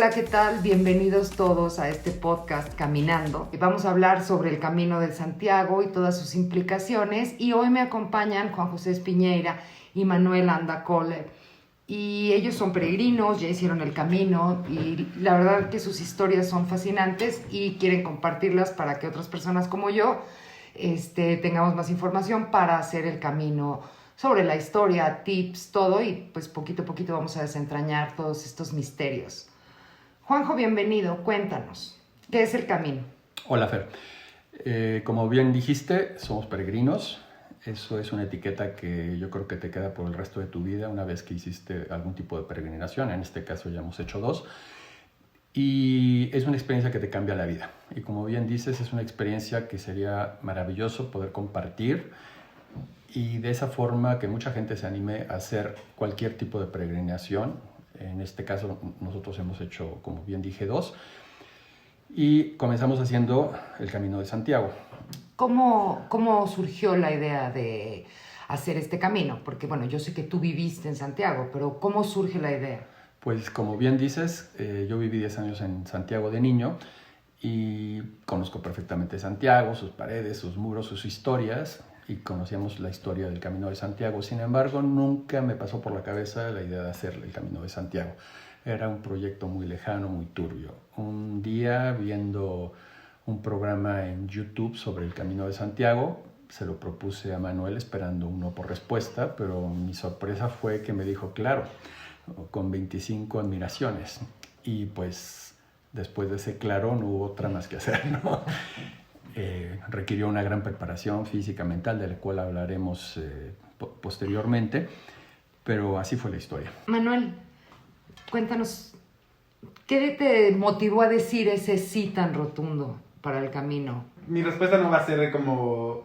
Hola, ¿qué tal? Bienvenidos todos a este podcast Caminando. Vamos a hablar sobre el Camino de Santiago y todas sus implicaciones. Y hoy me acompañan Juan José Espiñeira y Manuel Andacole. Y ellos son peregrinos, ya hicieron el camino y la verdad que sus historias son fascinantes y quieren compartirlas para que otras personas como yo tengamos más información para hacer el camino, sobre la historia, tips, todo, y pues poquito a poquito vamos a desentrañar todos estos misterios. Juanjo, bienvenido, cuéntanos, ¿qué es el camino? Hola, Fer. Como bien dijiste, somos peregrinos. Eso es una etiqueta que yo creo que te queda por el resto de tu vida una vez que hiciste algún tipo de peregrinación. En este caso ya hemos hecho 2. Y es una experiencia que te cambia la vida. Y como bien dices, es una experiencia que sería maravilloso poder compartir y de esa forma que mucha gente se anime a hacer cualquier tipo de peregrinación. En este caso nosotros hemos hecho, como bien dije, 2. Y comenzamos haciendo el Camino de Santiago. ¿Cómo surgió la idea de hacer este camino? Porque bueno, yo sé que tú viviste en Santiago, pero ¿cómo surge la idea? Pues como bien dices, yo viví 10 años en Santiago de niño y conozco perfectamente Santiago, sus paredes, sus muros, sus historias, y conocíamos la historia del Camino de Santiago. Sin embargo, nunca me pasó por la cabeza la idea de hacer el Camino de Santiago. Era un proyecto muy lejano, muy turbio. Un día, viendo un programa en YouTube sobre el Camino de Santiago, se lo propuse a Manuel esperando un no por respuesta, pero mi sorpresa fue que me dijo, claro, con 25 admiraciones. Y pues después de ese claro no hubo otra más que hacer, ¿no? Requirió una gran preparación física, mental, de la cual hablaremos posteriormente, pero así fue la historia. Manuel, cuéntanos, ¿qué te motivó a decir ese sí tan rotundo para el camino? Mi respuesta no va a ser como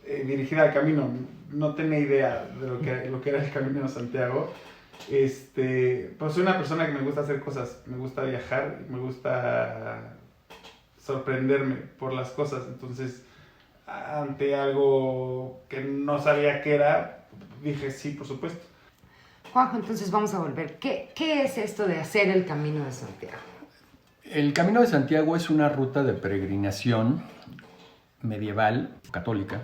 dirigida al camino. No tenía idea de lo que era el Camino de Santiago. Pues soy una persona que me gusta hacer cosas, me gusta viajar, me gusta sorprenderme por las cosas. Entonces, ante algo que no sabía qué era, dije sí, por supuesto. Juanjo, entonces vamos a volver. ¿Qué es esto de hacer el Camino de Santiago? El Camino de Santiago es una ruta de peregrinación medieval, católica,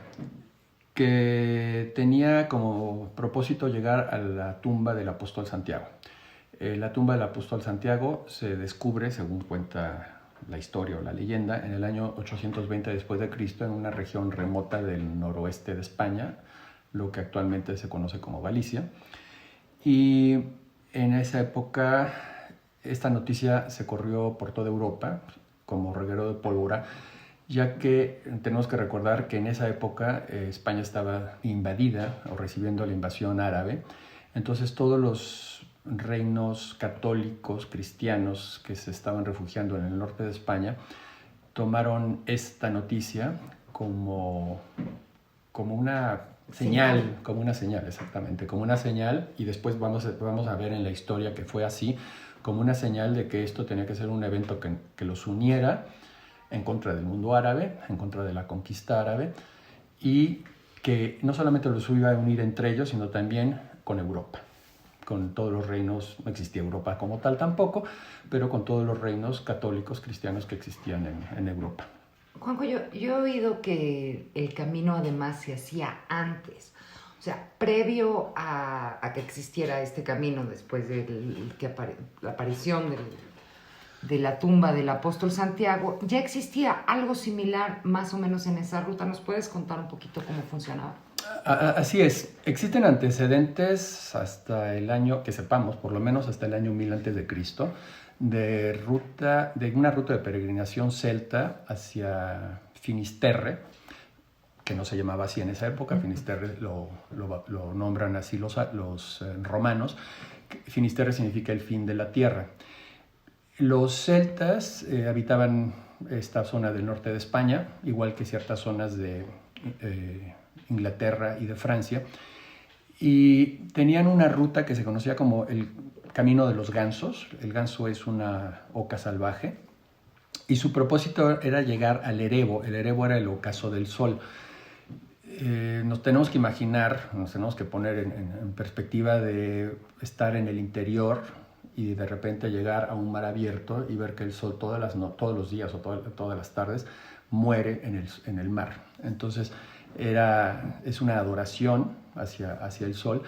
que tenía como propósito llegar a la tumba del apóstol Santiago. La tumba del apóstol Santiago se descubre, según cuenta la historia o la leyenda, en el año 820 después de Cristo, en una región remota del noroeste de España, lo que actualmente se conoce como Galicia. Y en esa época esta noticia se corrió por toda Europa como reguero de pólvora, ya que tenemos que recordar que en esa época España estaba invadida o recibiendo la invasión árabe. Entonces todos los reinos católicos, cristianos que se estaban refugiando en el norte de España tomaron esta noticia como una señal, exactamente, como una señal, y después vamos a ver en la historia que fue así, como una señal de que esto tenía que ser un evento que los uniera en contra del mundo árabe, en contra de la conquista árabe, y que no solamente los iba a unir entre ellos, sino también con Europa, con todos los reinos. No existía Europa como tal tampoco, pero con todos los reinos católicos cristianos que existían en Europa. Juanjo, yo he oído que el camino además se hacía antes, o sea, previo a que existiera este camino, después de la aparición de la tumba del apóstol Santiago, ya existía algo similar más o menos en esa ruta. ¿Nos puedes contar un poquito cómo funcionaba? Así es, existen antecedentes hasta el año, que sepamos, por lo menos hasta el año 1000 a.C., de una ruta de peregrinación celta hacia Finisterre, que no se llamaba así en esa época. Finisterre lo nombran así los romanos. Finisterre significa el fin de la tierra. Los celtas habitaban esta zona del norte de España, igual que ciertas zonas de Inglaterra y de Francia, y tenían una ruta que se conocía como el Camino de los Gansos. El ganso es una oca salvaje, y su propósito era llegar al Erebo. El Erebo era el ocaso del sol. Nos tenemos que imaginar, nos tenemos que poner en perspectiva de estar en el interior y de repente llegar a un mar abierto y ver que el sol todos los días o todas las tardes muere en el mar. Entonces es una adoración hacia el sol,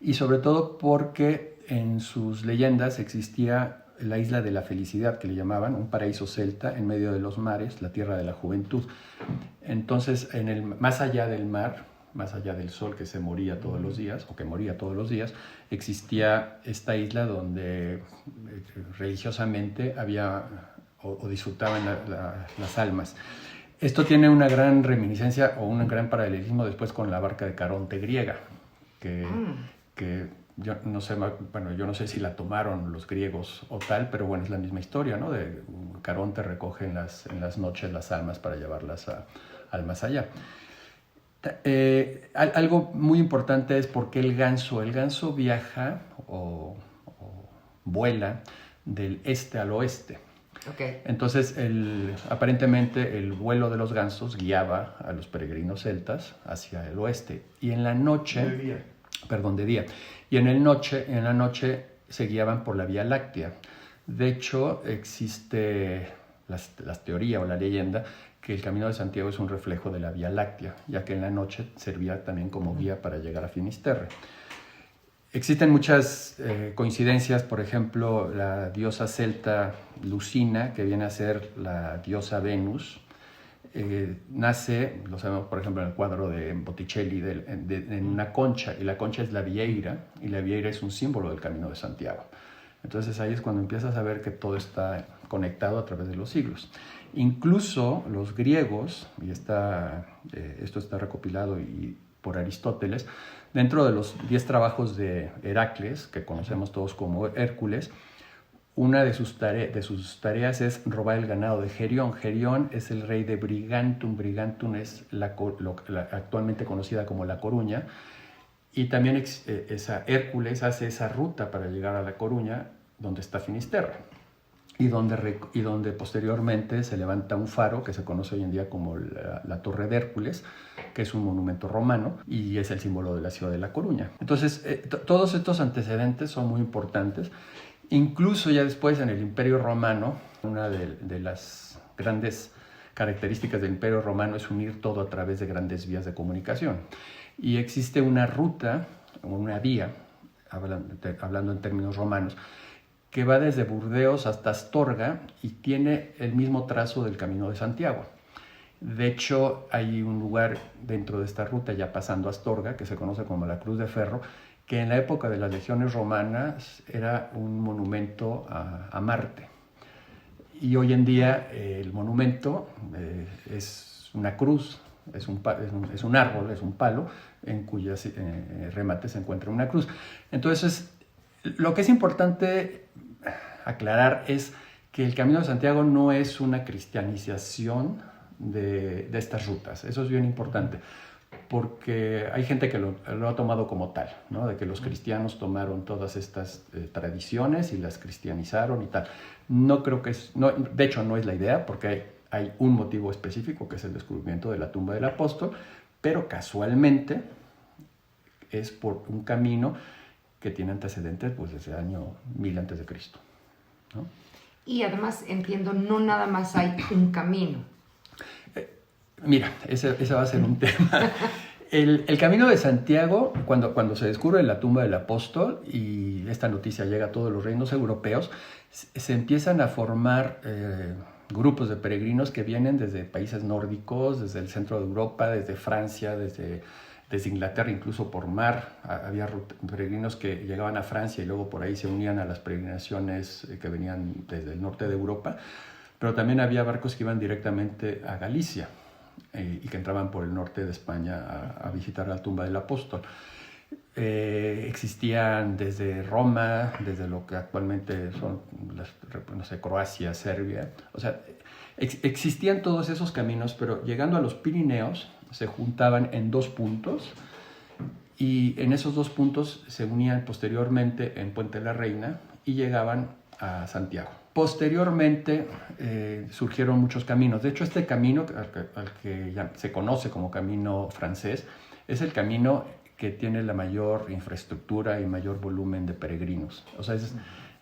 y sobre todo porque en sus leyendas existía la isla de la felicidad, que le llamaban, un paraíso celta en medio de los mares, la tierra de la juventud. Entonces, más allá del mar, más allá del sol que se moría todos los días, o que moría todos los días, existía esta isla donde religiosamente había o disfrutaban las almas. Esto tiene una gran reminiscencia o un gran paralelismo después con la barca de Caronte griega, que yo no sé si la tomaron los griegos o tal, pero bueno, es la misma historia, ¿no? De Caronte recoge en las noches las almas para llevarlas al más allá. Algo muy importante es por qué el ganso viaja o vuela del este al oeste. Okay. Entonces, aparentemente el vuelo de los gansos guiaba a los peregrinos celtas hacia el oeste, y en la noche, de día, y en la noche se guiaban por la Vía Láctea. De hecho, existe la teoría o la leyenda que el Camino de Santiago es un reflejo de la Vía Láctea, ya que en la noche servía también como guía para llegar a Finisterre. Existen muchas coincidencias. Por ejemplo, la diosa celta Lucina, que viene a ser la diosa Venus, nace, lo sabemos por ejemplo en el cuadro de Botticelli, en una concha, y la concha es la vieira, y la vieira es un símbolo del Camino de Santiago. Entonces ahí es cuando empiezas a ver que todo está conectado a través de los siglos. Incluso los griegos, y esto está recopilado por Aristóteles, dentro de los 10 trabajos de Heracles, que conocemos todos como Hércules, una de sus tareas es robar el ganado de Gerión. Gerión es el rey de Brigantum. Brigantum es actualmente conocida como La Coruña. Y también Hércules hace esa ruta para llegar a La Coruña, donde está Finisterre, y donde posteriormente se levanta un faro que se conoce hoy en día como la Torre de Hércules, que es un monumento romano y es el símbolo de la ciudad de La Coruña. Entonces, todos estos antecedentes son muy importantes. Incluso ya después en el Imperio Romano, una de las grandes características del Imperio Romano es unir todo a través de grandes vías de comunicación. Y existe una ruta, una vía, hablando en términos romanos, que va desde Burdeos hasta Astorga y tiene el mismo trazo del Camino de Santiago. De hecho, hay un lugar dentro de esta ruta, ya pasando Astorga, que se conoce como la Cruz de Ferro, que en la época de las legiones romanas era un monumento a Marte. Y hoy en día el monumento es una cruz, es un árbol, es un palo, en cuyos remates se encuentra una cruz. Entonces, lo que es importante aclarar es que el Camino de Santiago no es una cristianización de estas rutas. Eso es bien importante, porque hay gente que lo ha tomado como tal, ¿no? De que los cristianos tomaron todas estas tradiciones y las cristianizaron y tal. No creo que de hecho no es la idea, porque hay un motivo específico, que es el descubrimiento de la tumba del apóstol, pero casualmente es por un camino que tiene antecedentes pues desde el año 1000 a.C., ¿no? Y además, entiendo, no nada más hay un camino. Mira, ese va a ser un tema. El Camino de Santiago, cuando se descubre la tumba del apóstol y esta noticia llega a todos los reinos europeos, se empiezan a formar grupos de peregrinos que vienen desde países nórdicos, desde el centro de Europa, desde Francia, desde Inglaterra, incluso por mar. Había peregrinos que llegaban a Francia y luego por ahí se unían a las peregrinaciones que venían desde el norte de Europa, pero también había barcos que iban directamente a Galicia y que entraban por el norte de España a visitar la tumba del apóstol. Existían desde Roma, desde lo que actualmente son, Croacia, Serbia. O sea, existían todos esos caminos, pero llegando a los Pirineos se juntaban en 2 puntos, y en esos 2 puntos se unían posteriormente en Puente la Reina y llegaban a Santiago. Posteriormente surgieron muchos caminos. De hecho, este camino, al que ya se conoce como camino francés, es el camino que tiene la mayor infraestructura y mayor volumen de peregrinos. O sea,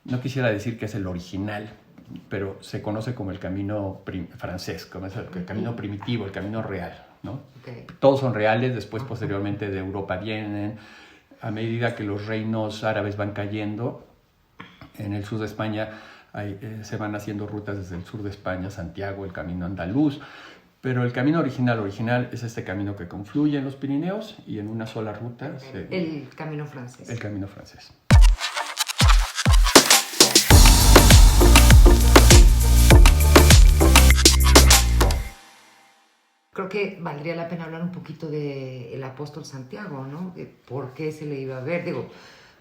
no quisiera decir que es el original, pero se conoce como el camino francés, como es el camino primitivo, el camino real, ¿no? Okay. Todos son reales, después posteriormente de Europa vienen, a medida que los reinos árabes van cayendo, en el sur de España se van haciendo rutas desde el sur de España, Santiago, el camino andaluz, pero el camino original es este camino que confluye en los Pirineos y en una sola ruta. El camino francés. El camino francés. Creo que valdría la pena hablar un poquito del apóstol Santiago, ¿no? De por qué se le iba a ver. Digo,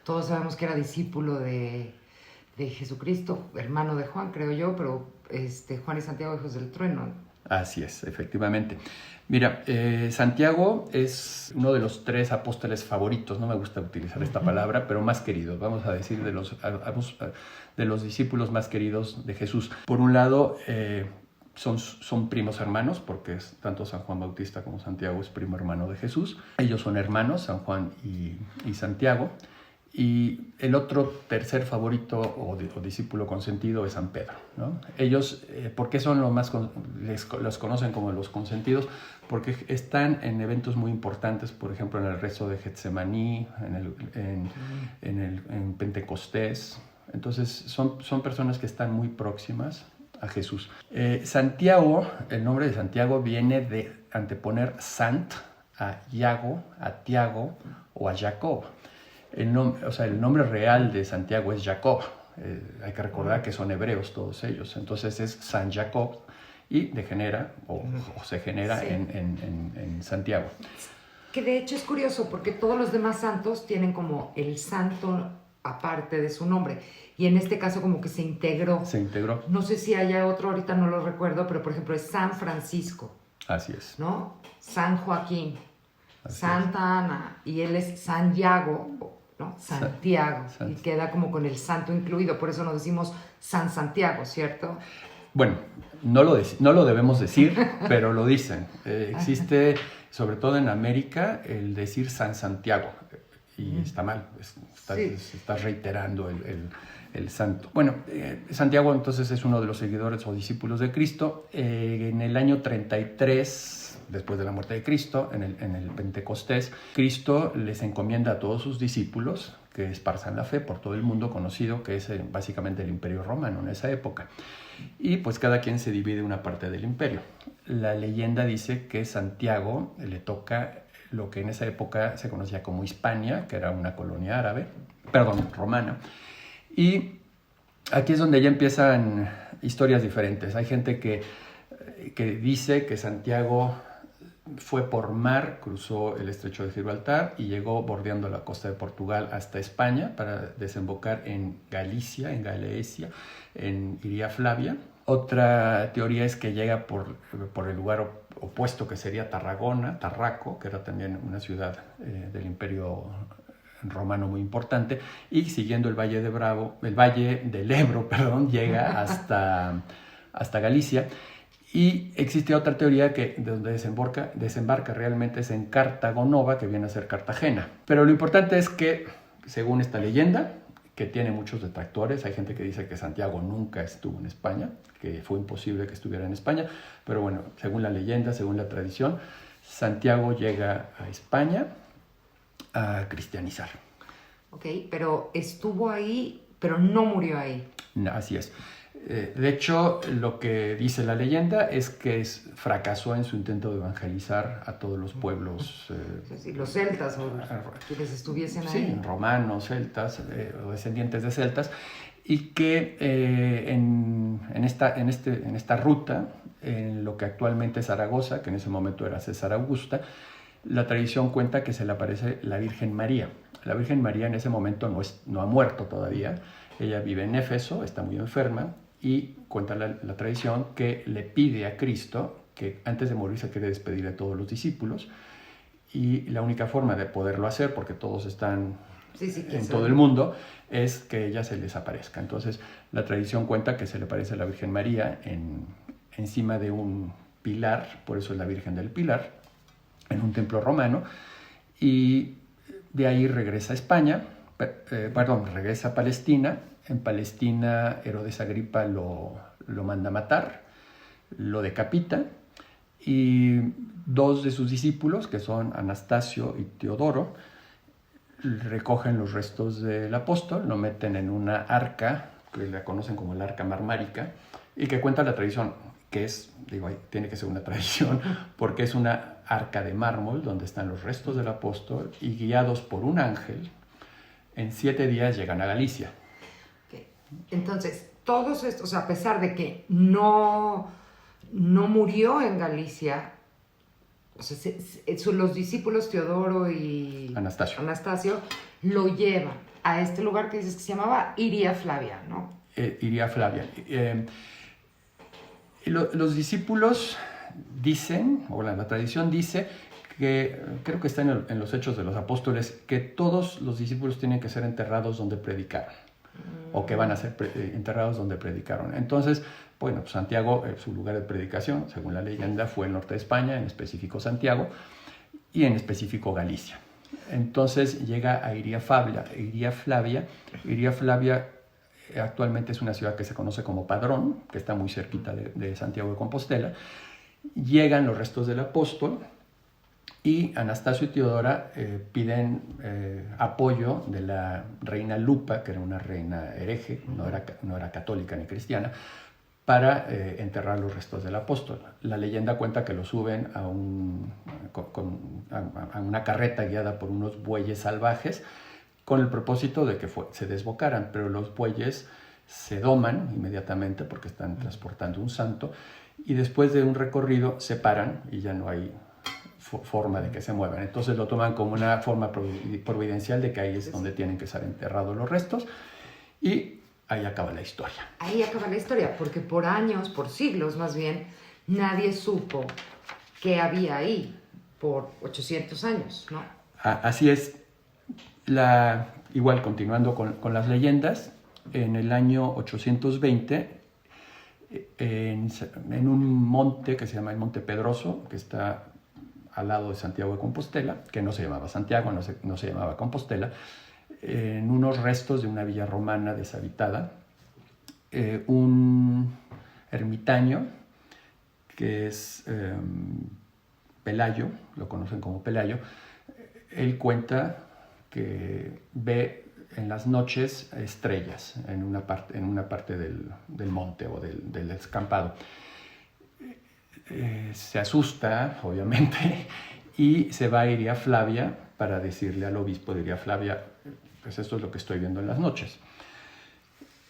todos sabemos que era discípulo de Jesucristo, hermano de Juan, creo yo, pero Juan y Santiago, hijos del trueno. Así es, efectivamente. Mira, Santiago es uno de los 3 apóstoles favoritos, no me gusta utilizar esta palabra, pero más queridos, vamos a decir, de los discípulos más queridos de Jesús. Por un lado, son primos hermanos, porque tanto San Juan Bautista como Santiago es primo hermano de Jesús. Ellos son hermanos, San Juan y Santiago. Y el otro tercer favorito o discípulo consentido es San Pedro, ¿no? Ellos, ¿por qué son los conocen como los consentidos? Porque están en eventos muy importantes, por ejemplo, en el rezo de Getsemaní, en Pentecostés. Entonces, son personas que están muy próximas a Jesús. Santiago, el nombre de Santiago viene de anteponer Sant a Iago, a Tiago o a Jacob. El nombre real de Santiago es Jacob. Hay que recordar que son hebreos todos ellos. Entonces es San Jacob y degenera o se genera sí. en Santiago. Que de hecho es curioso porque todos los demás santos tienen como el santo aparte de su nombre. Y en este caso como que se integró. Se integró. No sé si haya otro, ahorita no lo recuerdo, pero por ejemplo es San Francisco. Así es. ¿No? San Joaquín. Así Santa es. Ana. Y él es San Yago, ¿no? Santiago. Y queda como con el santo incluido. Por eso nos decimos San Santiago, ¿cierto? Bueno, no lo debemos decir, pero lo dicen. Existe, sobre todo en América, el decir San Santiago. Y está mal, estás reiterando el santo. Bueno, Santiago entonces es uno de los seguidores o discípulos de Cristo. En el año 33, después de la muerte de Cristo, en el Pentecostés, Cristo les encomienda a todos sus discípulos que esparzan la fe por todo el mundo, conocido que es básicamente el Imperio Romano en esa época. Y pues cada quien se divide una parte del imperio. La leyenda dice que Santiago le toca lo que en esa época se conocía como Hispania, que era una colonia romana. Y aquí es donde ya empiezan historias diferentes. Hay gente que dice que Santiago fue por mar, cruzó el estrecho de Gibraltar y llegó bordeando la costa de Portugal hasta España para desembocar en Galicia, en Gaecia, en Iria Flavia. Otra teoría es que llega por el lugar opuesto, que sería Tarraco, que era también una ciudad del Imperio Romano muy importante, y siguiendo el Valle del Ebro, llega hasta Galicia. Y existe otra teoría que de donde desembarca realmente es en Cartago Nova, que viene a ser Cartagena. Pero lo importante es que, según esta leyenda, que tiene muchos detractores, hay gente que dice que Santiago nunca estuvo en España, que fue imposible que estuviera en España, pero bueno, según la leyenda, según la tradición, Santiago llega a España a cristianizar. Ok, pero estuvo ahí, pero no murió ahí. Así es. De hecho, lo que dice la leyenda es que fracasó en su intento de evangelizar a todos los pueblos. Los celtas o quienes estuviesen ahí. Sí, romanos, celtas o descendientes de celtas. Y que en esta ruta, en lo que actualmente es Zaragoza, que en ese momento era César Augusta, la tradición cuenta que se le aparece la Virgen María. La Virgen María en ese momento no ha muerto todavía. Ella vive en Éfeso, está muy enferma. Y cuenta la tradición que le pide a Cristo que antes de morir se quiere despedir de todos los discípulos. Y la única forma de poderlo hacer, porque todos están en todo el mundo, es que ella se les aparezca. Entonces, la tradición cuenta que se le aparece a la Virgen María encima de un pilar, por eso es la Virgen del Pilar, en un templo romano. Y de ahí regresa a España, regresa a Palestina, En Palestina, Herodes Agripa lo manda a matar, lo decapita, y dos de sus discípulos, que son Anastasio y Teodoro, recogen los restos del apóstol, lo meten en una arca, que la conocen como el arca marmárica, y que cuenta la tradición, que es, digo, tiene que ser una tradición, porque es una arca de mármol donde están los restos del apóstol, y guiados por un ángel, en 7 días llegan a Galicia. Okay. Entonces, todos estos, o sea, a pesar de que no murió en Galicia, o sea, los discípulos Teodoro y Anastasio lo llevan a este lugar que dices que se llamaba Iria Flavia, ¿no? Iria Flavia. Los discípulos dicen, o la tradición dice, que creo que está en los Hechos de los Apóstoles, que todos los discípulos tienen que ser enterrados donde predicaron, o que van a ser enterrados donde predicaron. Entonces, bueno, pues Santiago, su lugar de predicación, según la leyenda, fue el norte de España, en específico Santiago, y en específico Galicia. Entonces llega a Iria Flavia. Iria Flavia actualmente es una ciudad que se conoce como Padrón, que está muy cerquita de Santiago de Compostela. Llegan los restos del apóstol, y Anastasio y Teodora piden apoyo de la reina Lupa, que era una reina hereje, no era católica ni cristiana, para enterrar los restos del apóstol. La leyenda cuenta que lo suben a una carreta guiada por unos bueyes salvajes, con el propósito de que se desbocaran, pero los bueyes se doman inmediatamente porque están transportando un santo, y después de un recorrido se paran y ya no hay forma de que se muevan. Entonces lo toman como una forma providencial de que ahí es donde tienen que ser enterrados los restos, y ahí acaba la historia. Ahí acaba la historia, porque por años, por siglos más bien, nadie supo qué había ahí, por 800 años, ¿no? Así es. Igual, continuando con las leyendas, en el año 820, en un monte que se llama el Monte Pedroso, que está al lado de Santiago de Compostela, que no se llamaba Santiago, no se llamaba Compostela, en unos restos de una villa romana deshabitada, un ermitaño, que es Pelayo, lo conocen como Pelayo, él cuenta que ve en las noches estrellas en una parte del monte o del descampado. Se asusta, obviamente, y se va a Iria Flavia para decirle al obispo de Iria Flavia, pues esto es lo que estoy viendo en las noches.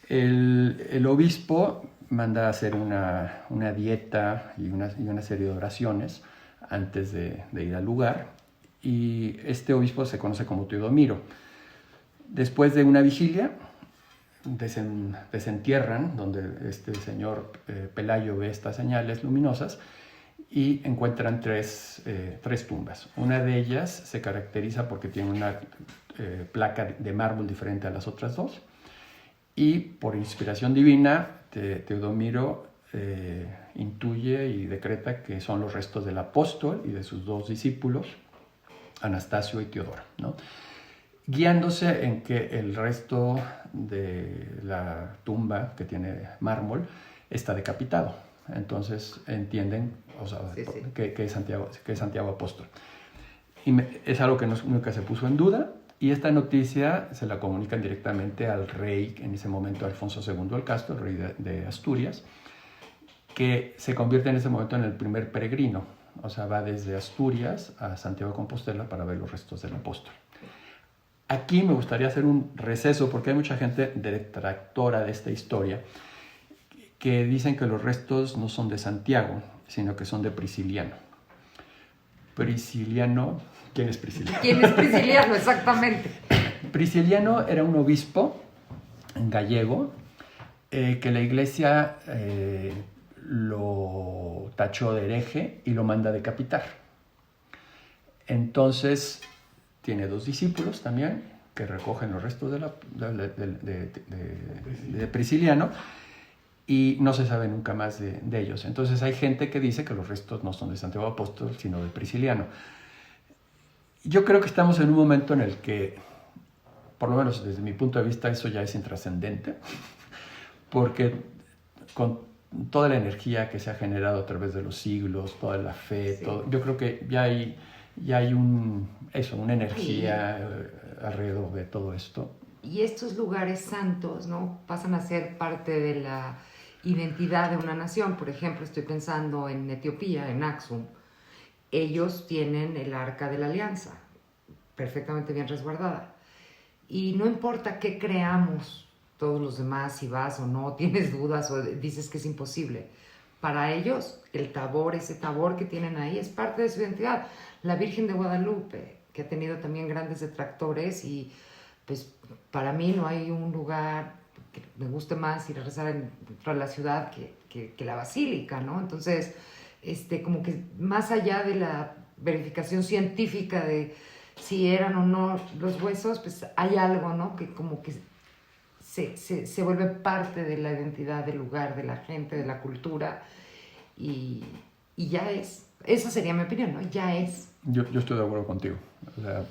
El obispo manda a hacer una dieta y una serie de oraciones antes de ir al lugar, y este obispo se conoce como Teodomiro. Después de una vigilia, desentierran donde este señor Pelayo ve estas señales luminosas, y encuentran tres tumbas. Una de ellas se caracteriza porque tiene una placa de mármol diferente a las otras dos, y por inspiración divina Teodomiro intuye y decreta que son los restos del apóstol y de sus dos discípulos, Anastasio y Teodoro, ¿no? Guiándose en que el resto de la tumba, que tiene mármol, está decapitado. Entonces entienden, o sea, sí. Que es Santiago Apóstol. Y es algo que nunca se puso en duda, y esta noticia se la comunican directamente al rey, en ese momento Alfonso II el Casto, el rey de Asturias, que se convierte en ese momento en el primer peregrino. O sea, va desde Asturias a Santiago de Compostela para ver los restos del apóstol. Aquí me gustaría hacer un receso, porque hay mucha gente detractora de esta historia que dicen que los restos no son de Santiago, sino que son de Prisciliano. Prisciliano, ¿quién es Prisciliano? ¿Quién es Prisciliano? Exactamente. Prisciliano era un obispo gallego que la iglesia lo tachó de hereje y lo manda a decapitar. Entonces tiene dos discípulos también que recogen los restos de Prisciliano, y no se sabe nunca más de ellos. Entonces hay gente que dice que los restos no son de Santiago Apóstol, sino de Prisciliano. Yo creo que estamos en un momento en el que, por lo menos desde mi punto de vista, eso ya es intrascendente, porque con toda la energía que se ha generado a través de los siglos, toda la fe, Sí. todo, yo creo que ya hay una energía alrededor de todo esto. Y estos lugares santos, ¿no? Pasan a ser parte de la identidad de una nación. Por ejemplo, estoy pensando en Etiopía, en Aksum. Ellos tienen el Arca de la Alianza, perfectamente bien resguardada. Y no importa qué creamos todos los demás, si vas o no, tienes dudas o dices que es imposible. Para ellos, ese tabor que tienen ahí es parte de su identidad. La Virgen de Guadalupe, que ha tenido también grandes detractores, y pues para mí no hay un lugar que me guste más ir a rezar dentro de la ciudad que la basílica, ¿no? Entonces, como que más allá de la verificación científica de si eran o no los huesos, pues hay algo, ¿no? Que como que se vuelve parte de la identidad del lugar, de la gente, de la cultura, y ya es. Esa sería mi opinión, ¿no? Ya es. Yo estoy de acuerdo contigo. O sea,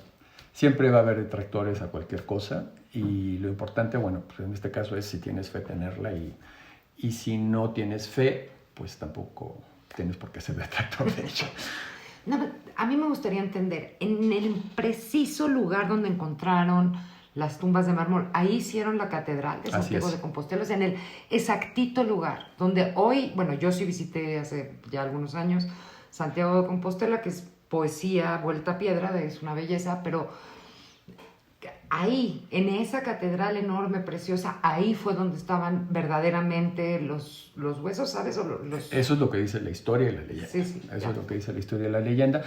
siempre va a haber detractores a cualquier cosa, y lo importante, bueno, pues en este caso es si tienes fe tenerla, y si no tienes fe, pues tampoco tienes por qué ser detractor de ello. No, a mí me gustaría entender, en el preciso lugar donde encontraron las tumbas de mármol, ahí hicieron la catedral de Santiago de Compostela, o sea, en el exactito lugar donde hoy, bueno, yo sí visité hace ya algunos años Santiago de Compostela, que es poesía vuelta a piedra, es una belleza, pero ahí, en esa catedral enorme, preciosa, ahí fue donde estaban verdaderamente los huesos, ¿sabes? Eso es lo que dice la historia y la leyenda. Sí, Eso es lo que dice la historia y la leyenda.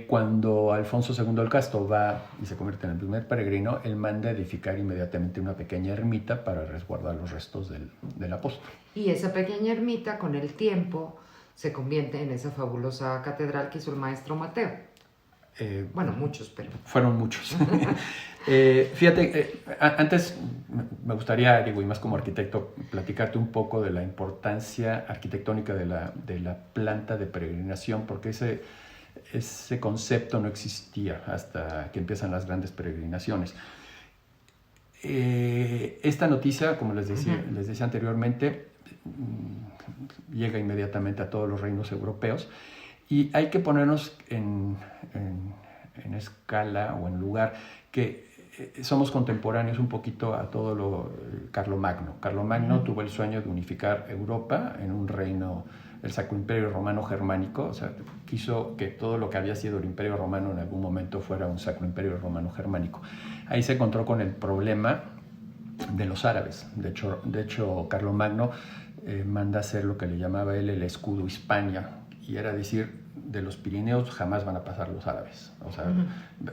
Cuando Alfonso II el Casto va y se convierte en el primer peregrino, él manda edificar inmediatamente una pequeña ermita para resguardar los restos del apóstol. Y esa pequeña ermita, con el tiempo, se convierte en esa fabulosa catedral que hizo el maestro Mateo. Bueno, muchos, pero... Fueron muchos. Fíjate, antes me gustaría, y más como arquitecto, platicarte un poco de la importancia arquitectónica de la planta de peregrinación, porque ese concepto no existía hasta que empiezan las grandes peregrinaciones. Esta noticia, como les decía anteriormente, llega inmediatamente a todos los reinos europeos, y hay que ponernos en escala o en lugar que somos contemporáneos un poquito a todo lo Carlomagno. Carlomagno tuvo el sueño de unificar Europa en un reino, el Sacro Imperio Romano Germánico, o sea, quiso que todo lo que había sido el Imperio Romano en algún momento fuera un Sacro Imperio Romano Germánico. Ahí se encontró con el problema de los árabes. De hecho Carlomagno manda hacer lo que le llamaba él el escudo Hispania, y era decir, de los Pirineos jamás van a pasar los árabes. O sea,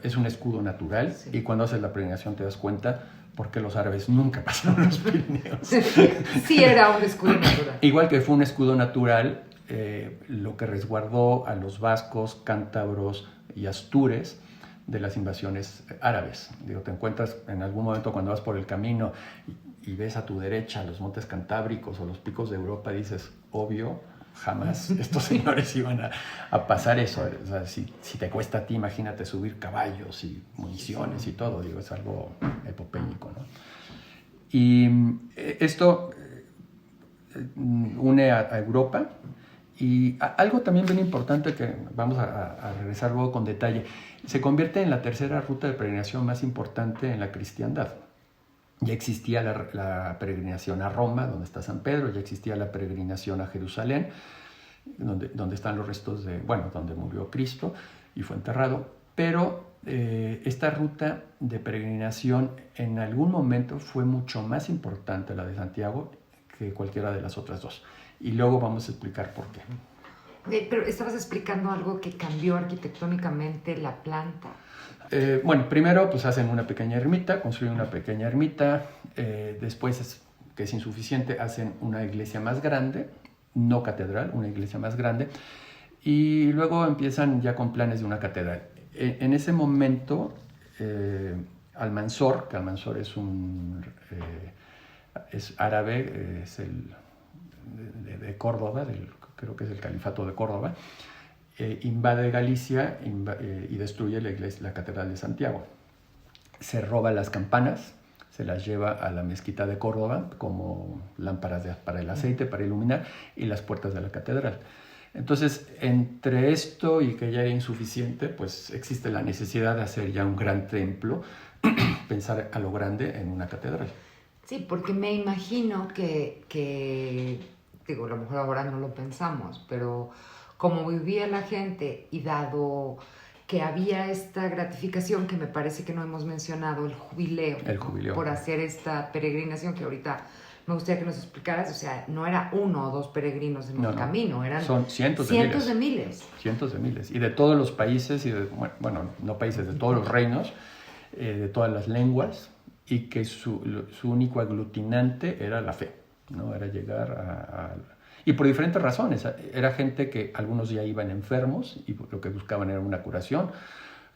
es un escudo natural, sí. Y cuando haces la peregrinación te das cuenta por qué los árabes nunca pasaron los Pirineos. Sí, era un escudo natural. Igual que fue un escudo natural lo que resguardó a los vascos, cántabros y astures de las invasiones árabes. Digo, te encuentras en algún momento cuando vas por el camino y ves a tu derecha los montes cantábricos o los picos de Europa, y dices, obvio, jamás estos señores iban a pasar eso. O sea, si te cuesta a ti, imagínate subir caballos y municiones y todo. Digo, es algo epopélico, ¿no? Y esto une a Europa. Y algo también bien importante que vamos a regresar luego con detalle, se convierte en la tercera ruta de peregrinación más importante en la cristiandad. Ya existía la peregrinación a Roma, donde está San Pedro, ya existía la peregrinación a Jerusalén, donde están los restos donde murió Cristo y fue enterrado, pero esta ruta de peregrinación en algún momento fue mucho más importante, la de Santiago, que cualquiera de las otras dos. Y luego vamos a explicar por qué. Pero estabas explicando algo que cambió arquitectónicamente la planta. Primero pues hacen una pequeña ermita, construyen una pequeña ermita, después, que es insuficiente, hacen una iglesia más grande, no catedral, una iglesia más grande, y luego empiezan ya con planes de una catedral. En ese momento, Almanzor, que Almanzor es árabe, es de Córdoba, creo que es el califato de Córdoba, invade Galicia y destruye la catedral de Santiago. se roba las campanas, se las lleva a la mezquita de Córdoba como lámparas para el aceite, para iluminar, y las puertas de la catedral. Entonces, entre esto y que ya era insuficiente, pues existe la necesidad de hacer ya un gran templo, pensar a lo grande en una catedral. Sí, porque me imagino que, digo, a lo mejor ahora no lo pensamos, pero como vivía la gente y dado que había esta gratificación que me parece que no hemos mencionado, el jubileo. El jubileo. Por hacer esta peregrinación que ahorita me gustaría que nos explicaras, o sea, no era 1 o 2 peregrinos en el camino, eran son cientos de miles. Cientos de miles. Y de todos los países, y bueno, no países, de todos los reinos, de todas las lenguas, y que su único aglutinante era la fe, ¿no? Era llegar a y por diferentes razones. Era gente que algunos ya iban enfermos y lo que buscaban era una curación,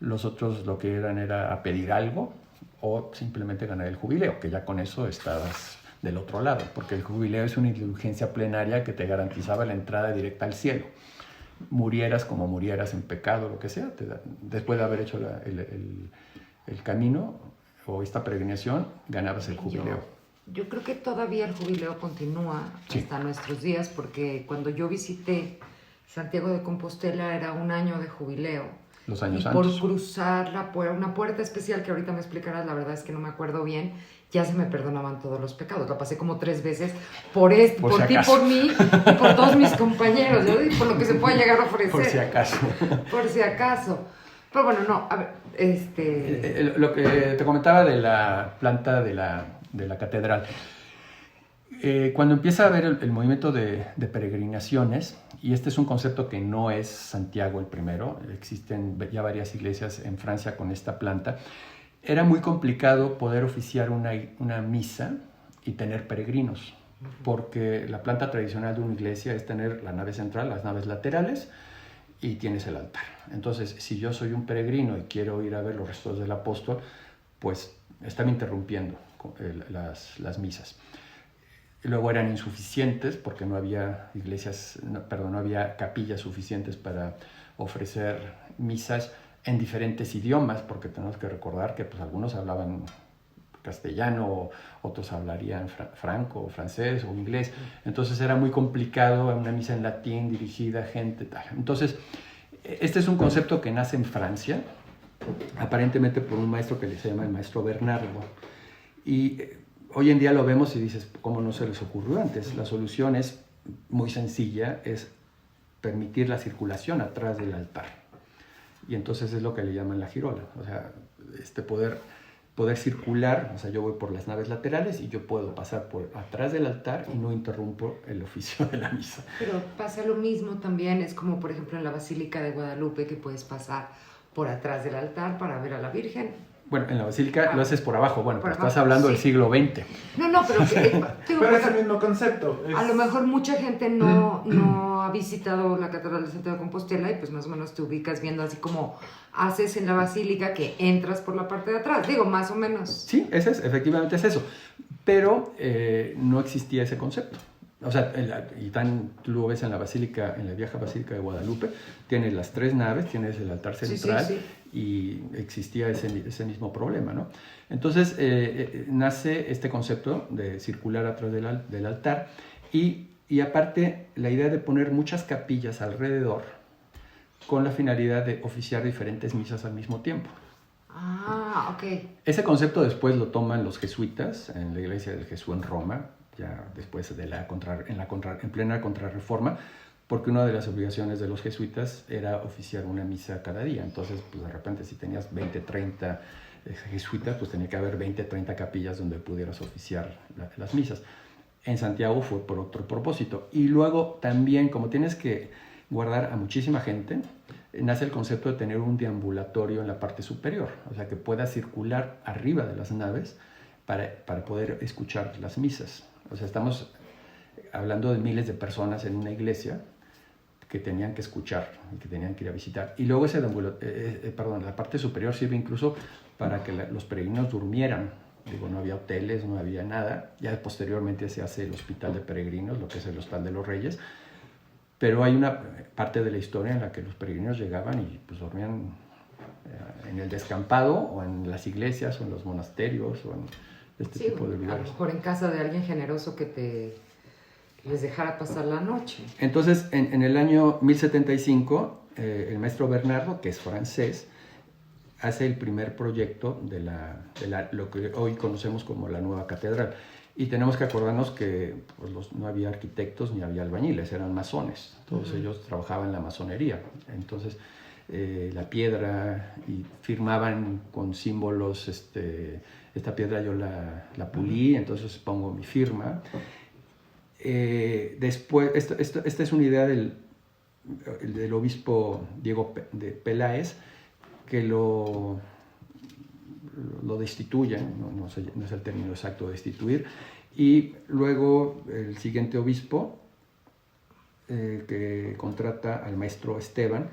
los otros lo que eran era a pedir algo o simplemente ganar el jubileo, que ya con eso estabas del otro lado, porque el jubileo es una indulgencia plenaria que te garantizaba la entrada directa al cielo. Murieras como murieras en pecado, lo que sea, después de haber hecho el camino o esta peregrinación, ganabas el jubileo. Yo creo que todavía el jubileo continúa hasta nuestros días, porque cuando yo visité Santiago de Compostela era un año de jubileo. Los años y antes. Por cruzar una puerta especial que ahorita me explicarás, la verdad es que no me acuerdo bien, ya se me perdonaban todos los pecados. La pasé como 3 veces por ti, por mí y por todos mis compañeros, ¿no? Y por lo que se pueda llegar a ofrecer. Por si acaso. Por si acaso. Pero bueno, no, a ver, Lo que te comentaba de la planta de la catedral. Cuando empieza a haber el movimiento de peregrinaciones, y este es un concepto que no es Santiago el primero, existen ya varias iglesias en Francia con esta planta, era muy complicado poder oficiar una misa y tener peregrinos, porque la planta tradicional de una iglesia es tener la nave central, las naves laterales, y tienes el altar. Entonces, si yo soy un peregrino y quiero ir a ver los restos del apóstol, pues están interrumpiendo las misas. Y luego eran insuficientes porque no había no había capillas suficientes para ofrecer misas en diferentes idiomas, porque tenemos que recordar que pues, algunos hablaban castellano, otros hablarían franco, francés o inglés. Entonces era muy complicado una misa en latín dirigida a gente tal. Entonces, este es un concepto que nace en Francia, aparentemente por un maestro que se llama el maestro Bernardo. Y hoy en día lo vemos y dices, ¿cómo no se les ocurrió antes? La solución es muy sencilla, es permitir la circulación atrás del altar. Y entonces es lo que le llaman la girola. O sea, poder circular, o sea, yo voy por las naves laterales y yo puedo pasar por atrás del altar y no interrumpo el oficio de la misa. Pero pasa lo mismo también, es como por ejemplo en la Basílica de Guadalupe, que puedes pasar por atrás del altar para ver a la Virgen. Bueno, en la basílica lo haces por abajo, bueno, pero estás hablando del siglo XX. No, pero... pero es el mismo concepto. A lo mejor mucha gente no ha visitado la Catedral de Santiago de Compostela y pues más o menos te ubicas viendo así como haces en la basílica, que entras por la parte de atrás, digo, más o menos. Sí, efectivamente es eso, pero no existía ese concepto. O sea, tú lo ves en la basílica, en la vieja basílica de Guadalupe, tienes las 3 naves, tienes el altar central, sí. Y existía ese mismo problema, ¿no? Entonces nace este concepto de circular atrás del altar y aparte la idea de poner muchas capillas alrededor con la finalidad de oficiar diferentes misas al mismo tiempo. Ah, ok. Ese concepto después lo toman los jesuitas en la iglesia del Jesús en Roma, ya después de en plena Contrarreforma, porque una de las obligaciones de los jesuitas era oficiar una misa cada día. Entonces, pues de repente si tenías 20, 30 jesuitas, pues tenía que haber 20, 30 capillas donde pudieras oficiar las misas. En Santiago fue por otro propósito. Y luego también, como tienes que guardar a muchísima gente, nace el concepto de tener un deambulatorio en la parte superior, o sea, que pueda circular arriba de las naves para poder escuchar las misas. O sea, estamos hablando de miles de personas en una iglesia que tenían que escuchar y que tenían que ir a visitar. Y luego la parte superior sirve incluso para que los peregrinos durmieran. Digo, no había hoteles, no había nada. Ya posteriormente se hace el hospital de peregrinos, lo que es el Hostal de los Reyes. Pero hay una parte de la historia en la que los peregrinos llegaban y pues dormían en el descampado o en las iglesias o en los monasterios o en este tipo de A lo lugares. mejor en casa de alguien generoso que les dejara pasar la noche. Entonces, en el año 1075, el maestro Bernardo, que es francés, hace el primer proyecto de lo que hoy conocemos como la nueva catedral. Y tenemos que acordarnos que pues, no había arquitectos ni había albañiles, eran masones. Todos ellos trabajaban en la masonería. Entonces, la piedra, y firmaban con símbolos, esta piedra yo la pulí, entonces pongo mi firma. Después, esta es una idea del obispo Diego de Peláez, que lo destituyen, no es el término exacto, destituir, y luego el siguiente obispo que contrata al maestro Esteban,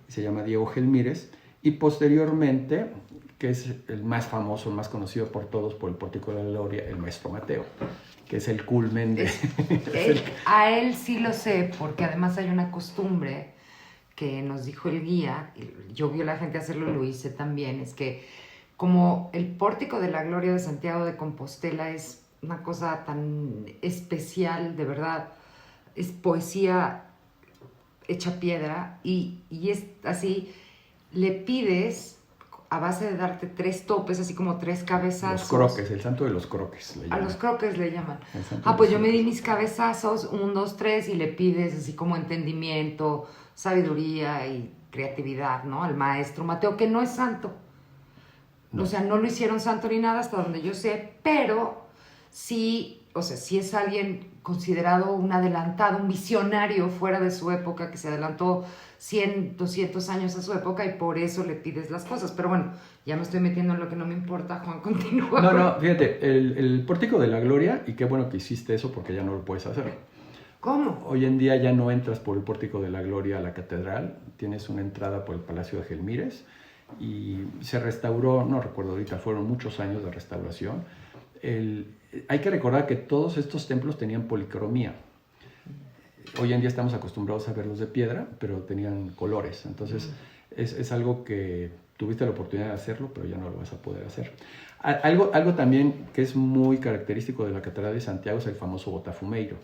se llama Diego Gelmírez, y posteriormente, que es el más famoso, el más conocido por todos, por el Pórtico de la Gloria, el maestro Mateo, que es el culmen de... A él sí lo sé, porque además hay una costumbre que nos dijo el guía, yo vi a la gente hacerlo, lo hice también, es que como el Pórtico de la Gloria de Santiago de Compostela es una cosa tan especial, de verdad, es poesía hecha piedra, y es así, le pides a base de darte 3 topes, así como 3 cabezazos. Los croques, el santo de los croques. A los croques le llaman. Pues Pues yo me di mis cabezazos, 1, 2, 3, y le pides así como entendimiento, sabiduría y creatividad, ¿no? Al maestro Mateo, que no es santo. No. O sea, no lo hicieron santo ni nada hasta donde yo sé, pero sí, o sea, sí es alguien considerado un adelantado, un visionario fuera de su época, que se adelantó 100, 200 años a su época, y por eso le pides las cosas. Pero bueno, ya me estoy metiendo en lo que no me importa. Juan, continúa. No, fíjate, el Pórtico de la Gloria, y qué bueno que hiciste eso porque ya no lo puedes hacer. ¿Cómo? Hoy en día ya no entras por el Pórtico de la Gloria a la catedral, tienes una entrada por el Palacio de Gelmírez, y se restauró, no recuerdo ahorita, fueron muchos años de restauración. Hay que recordar que todos estos templos tenían policromía. Hoy en día estamos acostumbrados a verlos de piedra, pero tenían colores. Entonces, es algo que tuviste la oportunidad de hacerlo, pero ya no lo vas a poder hacer. Algo también que es muy característico de la Catedral de Santiago es el famoso botafumeiro.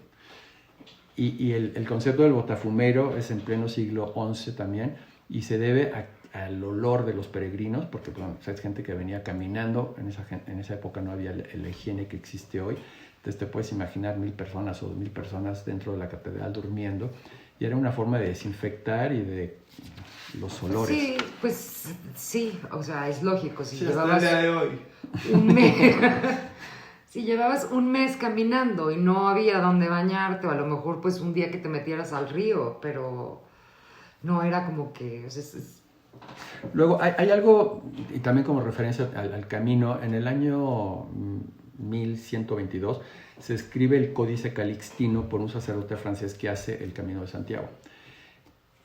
Y el concepto del botafumeiro es en pleno siglo XI también, y se debe al olor de los peregrinos, porque bueno, es gente que venía caminando. En esa época no había la higiene que existe hoy. Entonces te puedes imaginar 1,000 personas o 2,000 personas dentro de la catedral durmiendo, y era una forma de desinfectar y de los olores. Sí, pues sí, o sea, es lógico. Si sí, llevabas hasta el día de hoy. un mes, si llevabas un mes caminando y no había dónde bañarte, o a lo mejor pues un día que te metieras al río, pero no era como que... O sea, Luego hay algo, y también como referencia al camino, en el año 1122 se escribe el Códice Calixtino por un sacerdote francés que hace el Camino de Santiago.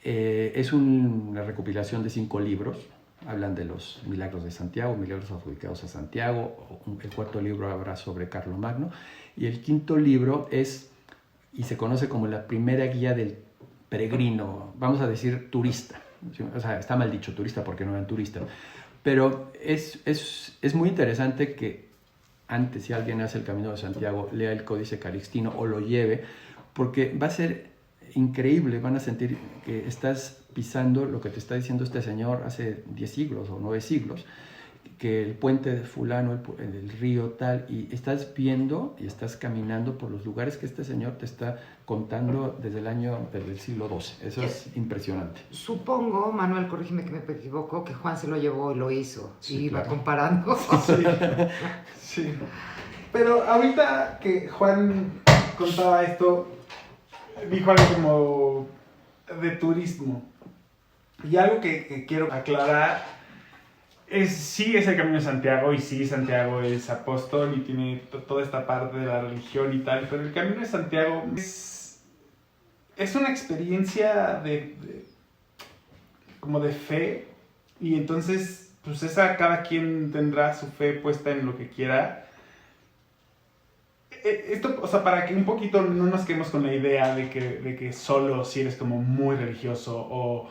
Es una recopilación de 5 libros, hablan de los milagros de Santiago, milagros adjudicados a Santiago. El 4.º libro habla sobre Carlomagno, y el 5.º libro y se conoce como la primera guía del peregrino, vamos a decir turista. O sea, está mal dicho turista porque no eran turistas, pero es muy interesante que antes, si alguien hace el Camino de Santiago, lea el Códice Calixtino o lo lleve, porque va a ser increíble. Van a sentir que estás pisando lo que te está diciendo este señor hace 10 siglos o 9 siglos, que el puente de fulano, el río tal, y estás viendo y estás caminando por los lugares que este señor te está contando desde el siglo XII. Eso es impresionante. Supongo, Manuel, corrígeme que me equivoco, que Juan se lo llevó y lo hizo, Sí, y iba claro. comparando. Sí. Pero ahorita que Juan contaba esto, dijo algo como de turismo. Y algo que quiero aclarar sí es el Camino de Santiago, y sí, Santiago es apóstol y tiene toda esta parte de la religión y tal, pero el Camino de Santiago es una experiencia como de fe, y entonces pues cada quien tendrá su fe puesta en lo que quiera. Esto, o sea, para que un poquito no nos quedemos con la idea de que solo si eres como muy religioso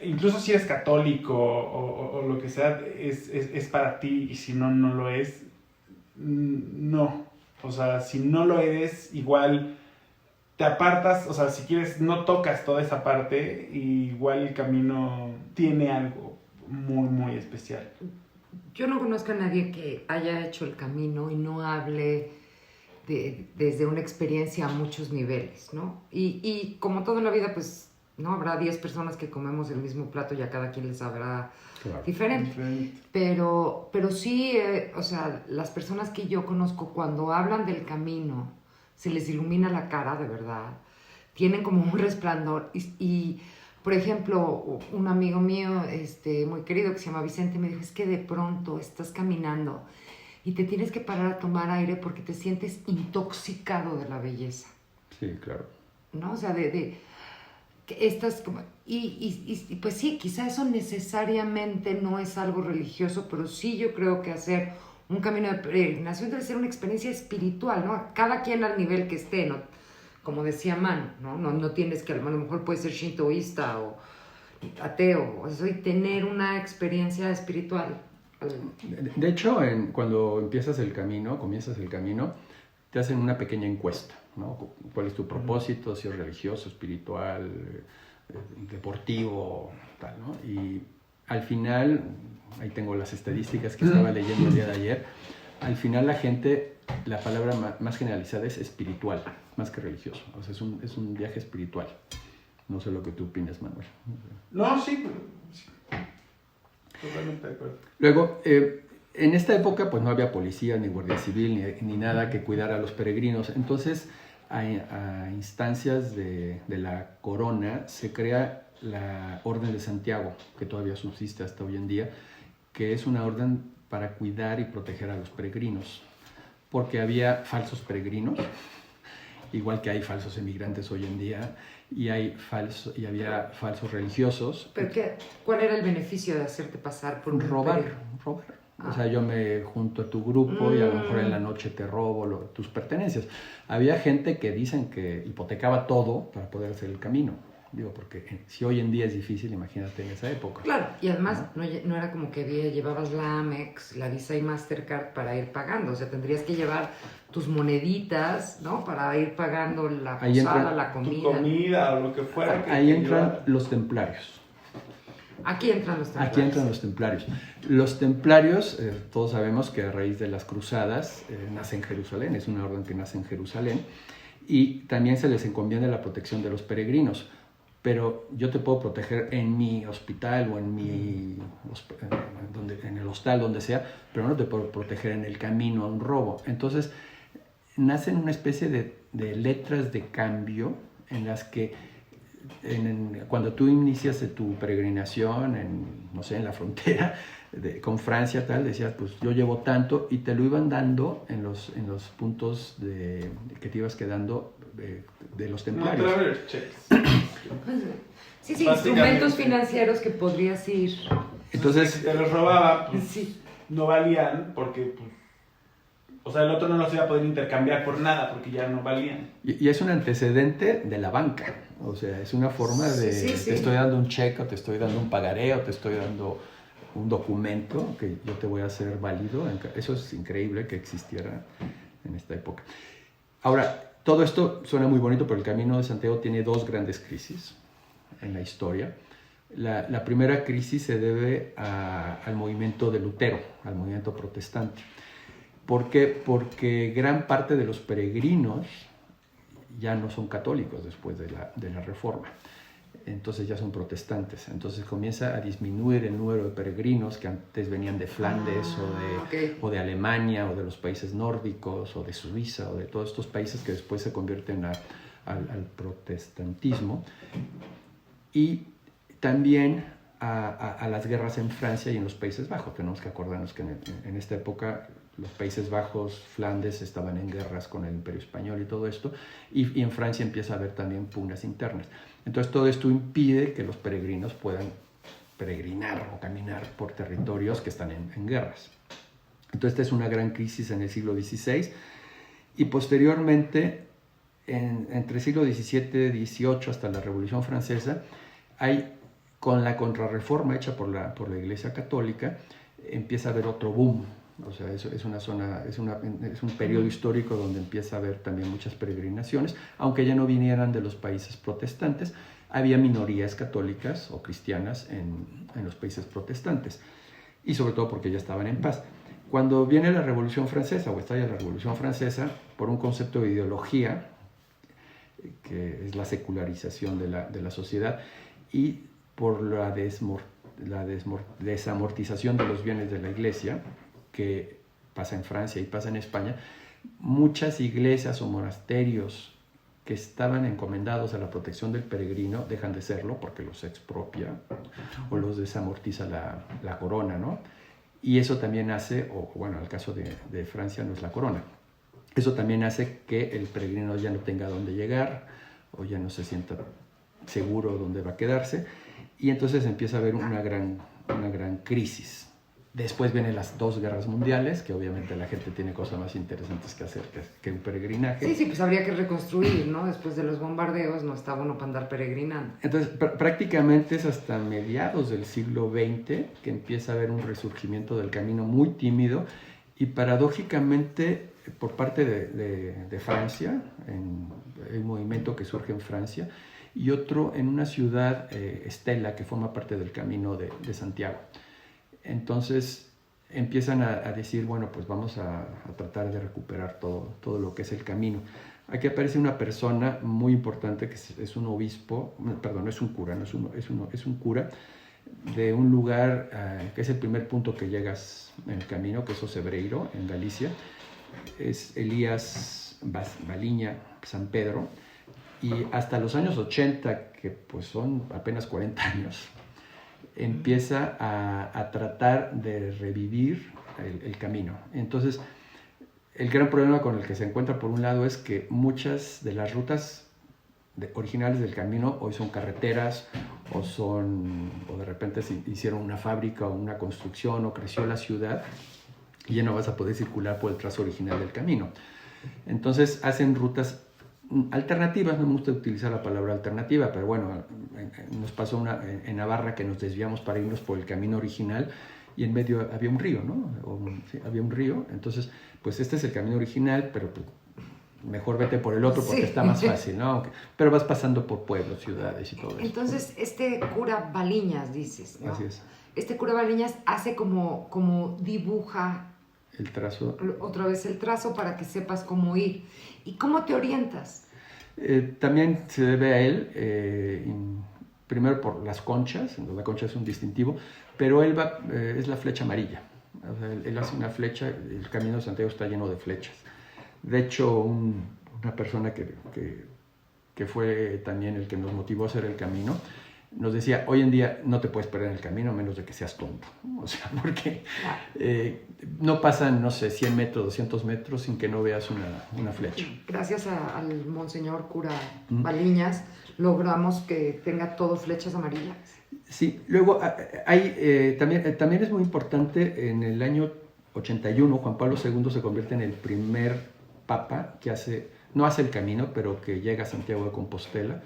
incluso si eres católico o lo que sea, es para ti, y si no, no lo es, no. O sea, si no lo eres, igual te apartas, o sea, si quieres, no tocas toda esa parte, y igual el camino tiene algo muy, muy especial. Yo no conozco a nadie que haya hecho el camino y no hable desde una experiencia a muchos niveles, ¿no? Y como toda la vida, pues, ¿no? Habrá 10 personas que comemos el mismo plato y a cada quien les sabrá diferente. Pero sí, o sea, las personas que yo conozco, cuando hablan del camino, se les ilumina la cara, de verdad. Tienen como un resplandor. Y por ejemplo, un amigo mío muy querido que se llama Vicente me dijo, es que de pronto estás caminando y te tienes que parar a tomar aire porque te sientes intoxicado de la belleza. Sí, claro. ¿No? O sea, que estás como... Y pues sí, quizá eso necesariamente no es algo religioso, pero sí yo creo que hacer un camino de peregrinación debe ser una experiencia espiritual, ¿no? Cada quien al nivel que esté, ¿no? Como decía Manu, ¿no? No tienes que, a lo mejor puedes ser shintoísta o ateo, o sea, y tener una experiencia espiritual. De hecho, cuando comienzas el camino, te hacen una pequeña encuesta, ¿no? ¿Cuál es tu propósito? Si es religioso, espiritual, deportivo, tal, ¿no? Y al final, ahí tengo las estadísticas que estaba leyendo el día de ayer, al final la gente, la palabra más generalizada es espiritual, más que religioso. O sea, es un viaje espiritual. No sé lo que tú opinas, Manuel. No, sí. Totalmente de acuerdo. Luego, en esta época pues no había policía, ni guardia civil, ni nada que cuidara a los peregrinos. Entonces, a instancias de la corona, se crea la Orden de Santiago, que todavía subsiste hasta hoy en día, que es una orden para cuidar y proteger a los peregrinos. Porque había falsos peregrinos, igual que hay falsos emigrantes hoy en día, y había falsos religiosos. ¿Pero cuál era el beneficio de hacerte pasar por un robar? O sea, yo me junto a tu grupo y a lo mejor en la noche te robo tus pertenencias. Había gente que dicen que hipotecaba todo para poder hacer el camino. Digo, porque si hoy en día es difícil, imagínate en esa época. Claro, y además no era como que llevabas la Amex, la Visa y Mastercard para ir pagando. O sea, tendrías que llevar tus moneditas, ¿no? Para ir pagando la posada, la comida. Tu comida o lo que fuera. Ahí entran los templarios. Aquí entran los templarios. Aquí entran los templarios. Los templarios, todos sabemos que a raíz de las cruzadas, nace en Jerusalén, es una orden que nace en Jerusalén, y también se les encomienda la protección de los peregrinos. Pero yo te puedo proteger en mi hospital o en el hostal, donde sea, pero no te puedo proteger en el camino a un robo. Entonces, nacen una especie de letras de cambio en las que cuando tú inicias tu peregrinación en la frontera con Francia, tal, decías, pues yo llevo tanto, y te lo iban dando en los puntos que te ibas quedando de los templarios. Sí, instrumentos financieros que podrías ir. Entonces, si te los robaba, pues no valían, porque pues, o sea, el otro no los iba a poder intercambiar por nada, porque ya no valían. Y es un antecedente de la banca. O sea, es una forma de te estoy dando un cheque, o te estoy dando un pagaré, o te estoy dando un documento que yo te voy a hacer válido. Eso es increíble que existiera en esta época. Ahora, todo esto suena muy bonito, pero el Camino de Santiago tiene dos grandes crisis en la historia. La primera crisis se debe al movimiento de Lutero, al movimiento protestante. ¿Por qué? Porque gran parte de los peregrinos ya no son católicos después de la Reforma. Entonces ya son protestantes. Entonces comienza a disminuir el número de peregrinos que antes venían de Flandes o de Alemania o de los países nórdicos o de Suiza o de todos estos países que después se convierten al protestantismo. Y también a las guerras en Francia y en los Países Bajos. Tenemos que acordarnos que en esta época los Países Bajos, Flandes, estaban en guerras con el Imperio Español y todo esto, y en Francia empieza a haber también pugnas internas. Entonces todo esto impide que los peregrinos puedan peregrinar o caminar por territorios que están en guerras. Entonces esta es una gran crisis en el siglo XVI, y posteriormente, entre el siglo XVII y XVIII hasta la Revolución Francesa, hay Con la contrarreforma hecha por la Iglesia Católica, empieza a haber otro boom. O sea, es una zona, es un periodo histórico donde empieza a haber también muchas peregrinaciones, aunque ya no vinieran de los países protestantes, había minorías católicas o cristianas en los países protestantes, y sobre todo porque ya estaban en paz. Cuando viene la Revolución Francesa, o estalla la Revolución Francesa, por un concepto de ideología, que es la secularización de la sociedad, y por la desamortización de los bienes de la Iglesia, que pasa en Francia y pasa en España, muchas iglesias o monasterios que estaban encomendados a la protección del peregrino dejan de serlo porque los expropia o los desamortiza la corona, ¿no? Y eso también hace, o bueno, el caso de Francia no es la corona, eso también hace que el peregrino ya no tenga dónde llegar o ya no se sienta seguro dónde va a quedarse, y entonces empieza a haber una gran crisis. Después vienen las 2 guerras mundiales, que obviamente la gente tiene cosas más interesantes que hacer que un peregrinaje. Sí, pues habría que reconstruir, ¿no? Después de los bombardeos no está bueno para andar peregrinando. Entonces, prácticamente es hasta mediados del siglo XX que empieza a haber un resurgimiento del camino muy tímido, y paradójicamente por parte de Francia, un movimiento que surge en Francia, y otro en una ciudad, Estela, que forma parte del Camino de Santiago. Entonces empiezan a decir, bueno, pues vamos a tratar de recuperar todo lo que es el camino. Aquí aparece una persona muy importante que es un obispo, perdón, no es un cura, es un cura de un lugar que es el primer punto que llegas en el camino, que es Ocebreiro, en Galicia. Es Elías Baliña San Pedro, y hasta los años 80, que pues son apenas 40 años, empieza a tratar de revivir el camino. Entonces, el gran problema con el que se encuentra, por un lado, es que muchas de las rutas originales del camino hoy son carreteras, o de repente se hicieron una fábrica o una construcción, o creció la ciudad, y ya no vas a poder circular por el trazo original del camino. Entonces hacen rutas alternativas. No me gusta utilizar la palabra alternativa, pero bueno, nos pasó en Navarra, que nos desviamos para irnos por el camino original, y en medio había un río, ¿no? Sí, había un río. Entonces, pues este es el camino original, pero pues, mejor vete por el otro porque está más fácil, ¿no? Pero vas pasando por pueblos, ciudades y todo eso. Entonces, este cura Baliñas, dices, ¿no? Así es. Este cura Baliñas hace como dibuja el trazo. Otra vez el trazo para que sepas cómo ir. ¿Y cómo te orientas? También se debe a él, primero por las conchas. La concha es un distintivo, pero él es la flecha amarilla. O sea, él hace una flecha, el Camino de Santiago está lleno de flechas. De hecho, una persona que fue también el que nos motivó a hacer el camino, nos decía, hoy en día no te puedes perder en el camino a menos de que seas tonto. O sea, porque no pasan, no sé, 100 metros, 200 metros sin que no veas una flecha. Gracias al monseñor cura Baliñas logramos que tenga todo flechas amarillas. Sí, luego también es muy importante, en el año 81 Juan Pablo II se convierte en el primer papa que no hace el camino, pero que llega a Santiago de Compostela.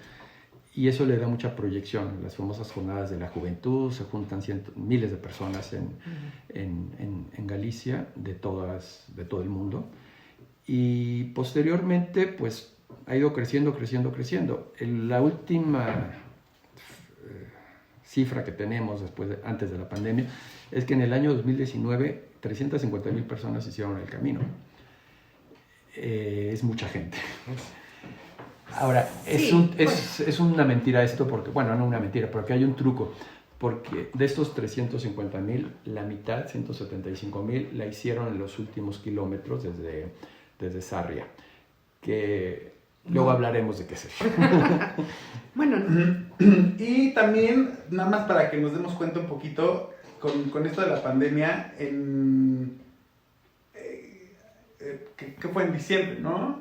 Y eso le da mucha proyección. Las famosas jornadas de la juventud, se juntan miles de personas en Galicia, de todo el mundo. Y posteriormente, pues, ha ido creciendo. La última cifra que tenemos antes de la pandemia es que en el año 2019 350,000 personas hicieron el camino. Es mucha gente. Ahora, es una mentira esto, porque, bueno, no una mentira, porque hay un truco, porque de estos 350,000, la mitad, 175,000, la hicieron en los últimos kilómetros desde Sarria, que luego hablaremos de qué es eso. Bueno. Y también, nada más para que nos demos cuenta un poquito, con esto de la pandemia, que fue en diciembre, ¿no?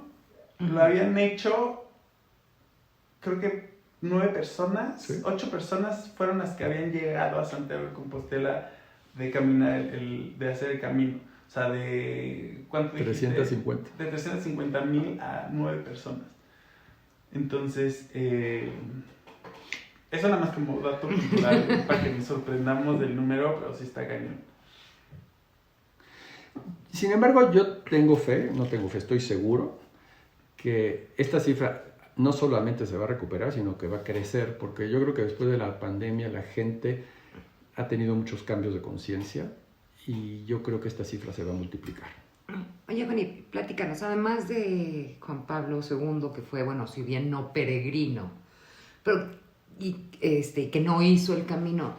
Lo habían hecho... Creo que 9 personas, ¿sí? 8 personas fueron las que habían llegado a Santiago de Compostela de caminar, de hacer el camino. O sea, de... ¿cuánto dijiste? 350. De 350,000 a 9 personas. Entonces... Eso nada más como dato cultural para que nos sorprendamos del número, pero sí está cañón. Sin embargo, yo tengo fe, estoy seguro que esta cifra no solamente se va a recuperar, sino que va a crecer, porque yo creo que después de la pandemia la gente ha tenido muchos cambios de conciencia y yo creo que esta cifra se va a multiplicar. Oye, Juani, platícanos, además de Juan Pablo II, que fue, bueno, si bien no peregrino, pero que no hizo el camino,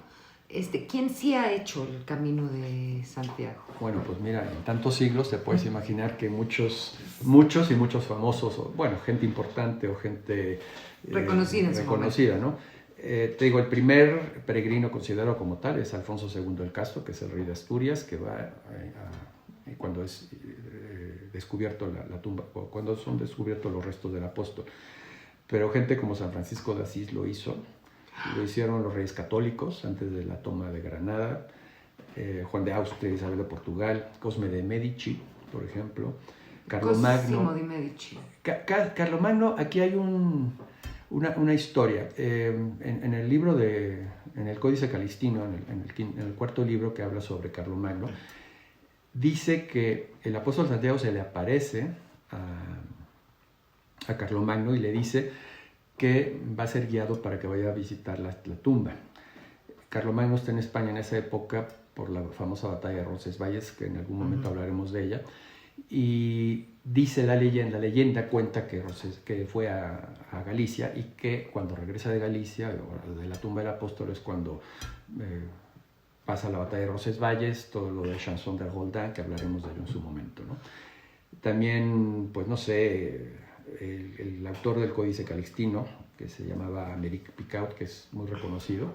¿quién sí ha hecho el camino de Santiago? Bueno, pues mira, en tantos siglos te puedes imaginar que muchos famosos, o, bueno, gente importante o gente reconocida, ¿no? Te digo, el primer peregrino considerado como tal es Alfonso II el Casto, que es el rey de Asturias, que va cuando es descubierto la tumba, o cuando son descubiertos los restos del apóstol. Pero gente como San Francisco de Asís lo hicieron los reyes católicos antes de la toma de Granada, Juan de Austria, Isabel de Portugal, Cosme de Medici, por ejemplo, Carlomagno. Cosimo de Medici. Carlomagno, aquí hay una historia. En el libro en el Códice Calistino, en el cuarto libro que habla sobre Carlomagno, dice que el apóstol Santiago se le aparece a Carlomagno y le dice que va a ser guiado para que vaya a visitar la tumba. Carlomagno está en España en esa época por la famosa batalla de Roncesvalles, que en algún momento hablaremos de ella, y dice la leyenda cuenta que fue a Galicia y que cuando regresa de Galicia, o de la tumba del apóstol, es cuando pasa la batalla de Roncesvalles, todo lo de Chanson de Roldán, que hablaremos de ello en su momento, ¿no? También, pues no sé, el autor del Códice Calixtino, que se llamaba Améric Picaud, que es muy reconocido,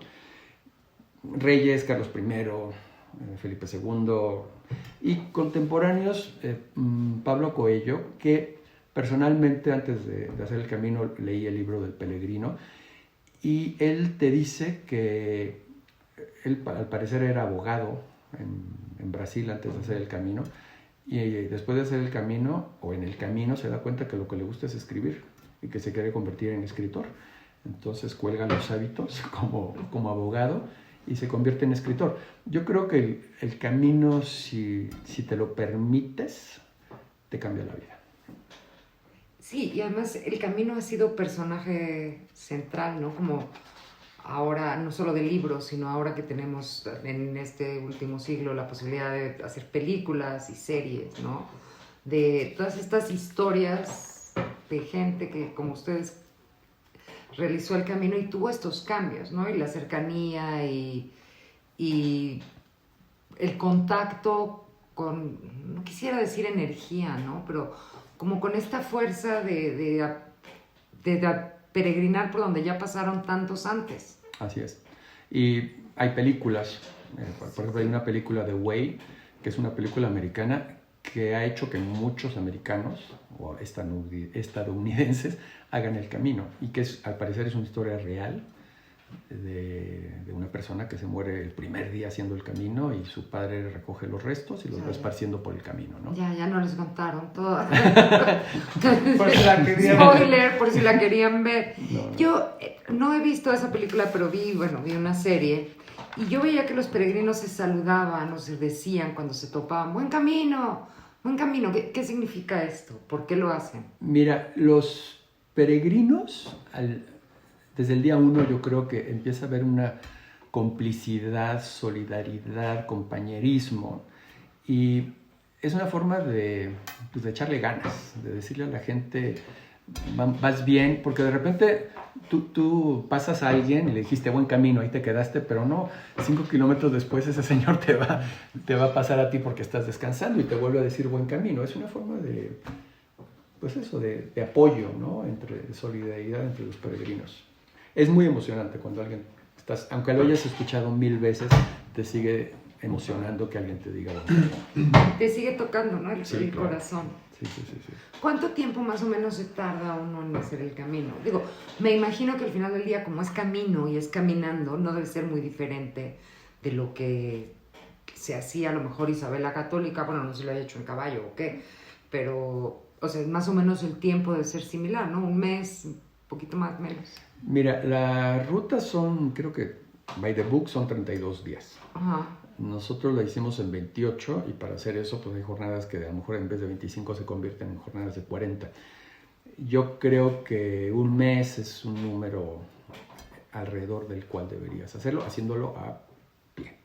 reyes, Carlos I, Felipe II, y contemporáneos, Pablo Coello, que personalmente antes de hacer el camino leí el libro del Peregrino, y él te dice que él al parecer era abogado en Brasil antes de hacer el camino, y después de hacer el camino, o en el camino, se da cuenta que lo que le gusta es escribir y que se quiere convertir en escritor. Entonces cuelga los hábitos como abogado y se convierte en escritor. Yo creo que el camino, si te lo permites, te cambia la vida. Sí, y además el camino ha sido personaje central, ¿no? Como ahora, no solo de libros, sino ahora que tenemos en este último siglo la posibilidad de hacer películas y series, ¿no? De todas estas historias de gente que, como ustedes, realizó el camino y tuvo estos cambios, ¿no? Y la cercanía y el contacto con, no quisiera decir energía, ¿no? Pero como con esta fuerza de peregrinar por donde ya pasaron tantos antes. Así es. Y hay películas, por ejemplo, hay una película de Way, que es una película americana que ha hecho que muchos americanos o estadounidenses hagan el camino, y que al parecer es una historia real de una persona que se muere el primer día haciendo el camino y su padre recoge los restos y los va esparciendo por el camino, ¿no? Ya no les contaron todo. Por si la querían Spoiler, por si la querían ver. No. Yo no he visto esa película, pero vi una serie, y yo veía que los peregrinos se saludaban o se decían cuando se topaban, buen camino. ¿Qué significa esto? ¿Por qué lo hacen? Mira, los peregrinos, desde el día 1 yo creo que empieza a haber una complicidad, solidaridad, compañerismo, y es una forma de echarle ganas, de decirle a la gente, vas bien, porque de repente tú pasas a alguien y le dijiste buen camino, ahí te quedaste, pero no, 5 kilómetros después ese señor te va a pasar a ti porque estás descansando y te vuelve a decir buen camino. Es una forma de apoyo, ¿no? De solidaridad entre los peregrinos. Es muy emocionante cuando alguien aunque lo hayas escuchado 1000 veces, te sigue emocionando que alguien te diga te sigue tocando, ¿no? El claro. Corazón. Sí. ¿Cuánto tiempo más o menos se tarda uno en hacer el camino? Digo, me imagino que al final del día, como es camino y es caminando, no debe ser muy diferente de lo que se hacía a lo mejor Isabel la Católica. Bueno, no sé si lo haya hecho en caballo o qué, pero, o sea, más o menos el tiempo debe ser similar, ¿no? Un mes, poquito más, menos. Mira, las rutas son, creo que by the book son 32 días. Ajá. Nosotros la hicimos en 28 y para hacer eso pues hay jornadas que a lo mejor en vez de 25 se convierten en jornadas de 40. Yo creo que un mes es un número alrededor del cual deberías hacerlo, haciéndolo a pie,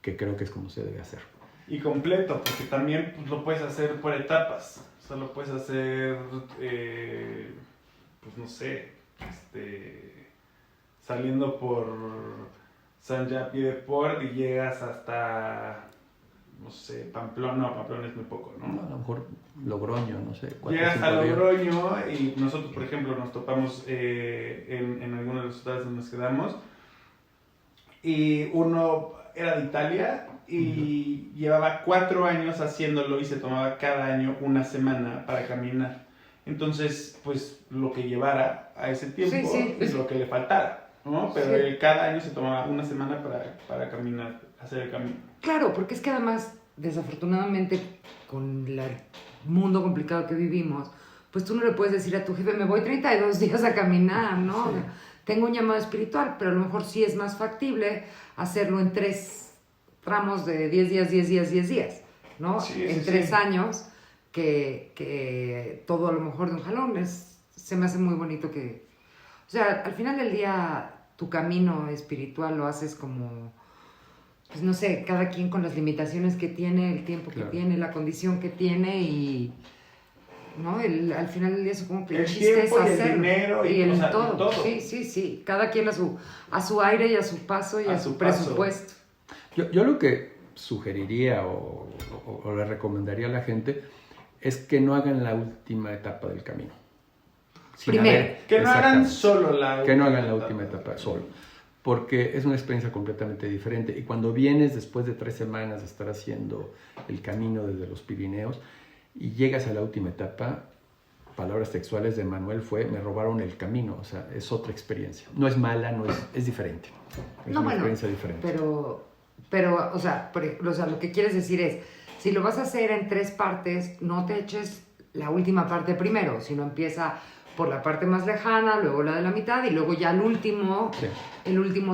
que creo que es como se debe hacer. Y completo, porque también pues, lo puedes hacer por etapas. O sea, lo puedes hacer, pues no sé, saliendo por San Jean Pied de Port y llegas hasta, no sé, Pamplona. No, Pamplona es muy poco, ¿no? A lo mejor Logroño, no sé. Llegas a Logroño y nosotros, por ejemplo, nos topamos en algunos de los estados donde nos quedamos y uno era de Italia y llevaba 4 años haciéndolo y se tomaba cada año una semana para caminar. Entonces, pues lo que llevara a ese tiempo es lo que le faltara, ¿no? Pero él cada año se tomaba una semana para caminar, hacer el camino. Claro, porque es que además, desafortunadamente, con el mundo complicado que vivimos, pues tú no le puedes decir a tu jefe, me voy 32 días a caminar, ¿no? Sí. Tengo un llamado espiritual, pero a lo mejor sí es más factible hacerlo en 3 tramos de 10 días, 10 días, 10 días, ¿no? Sí, en 3 años, que todo a lo mejor de un jalón se me hace muy bonito que... O sea, al final del día, tu camino espiritual lo haces como... Pues no sé, cada quien con las limitaciones que tiene, el tiempo que tiene, la condición que tiene y... ¿no? Al final del día supongo que el chiste es hacerlo. El dinero y el todo. Sí. Cada quien a su aire y a su paso y a su presupuesto. Yo lo que sugeriría o le recomendaría a la gente es que no hagan la última etapa del camino. Primero. Que no hagan solo la última etapa solo. Porque es una experiencia completamente diferente. Y cuando vienes después de 3 semanas de estar haciendo el camino desde los Pirineos y llegas a la última etapa, palabras textuales de Manuel fue, me robaron el camino. O sea, es otra experiencia. No es mala, es diferente. Es una experiencia diferente. Pero o sea, lo que quieres decir es, si lo vas a hacer en 3 partes, no te eches la última parte primero, sino empieza por la parte más lejana, luego la de la mitad y luego ya el último